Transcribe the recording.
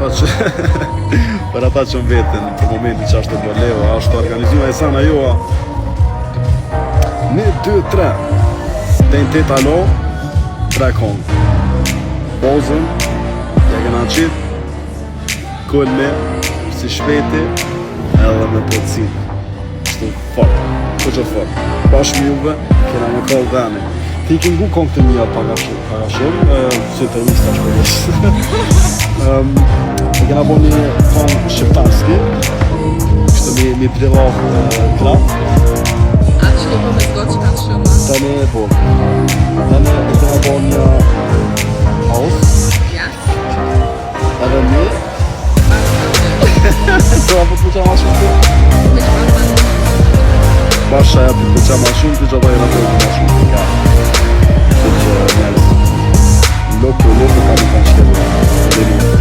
për ata që më vetën për momentin që ashtë të Leo, ashtë organizua e sana joa 1, 2, 3 Tentet alo 3 kong Bozën ja kena qitë Kulle si shpeti edhe me plotësin Shtu fort, që fort Bashkë me juve, kena me kohë dheni Ti ki ngu kong të mija paga shumë Si të rrista shpërës kena bo një kong shqiptarski Kështë mi drilov krap A që ke po me zgo që kanë shumë? Tani e po Tani e kena bo një house Ja? Edhe një Të apë të qa ma shumë të? Me që parë Basha e apë të qa ma shumë të gjata e në të ma shumë Ka Që njerës Loko ka një kanë shkebe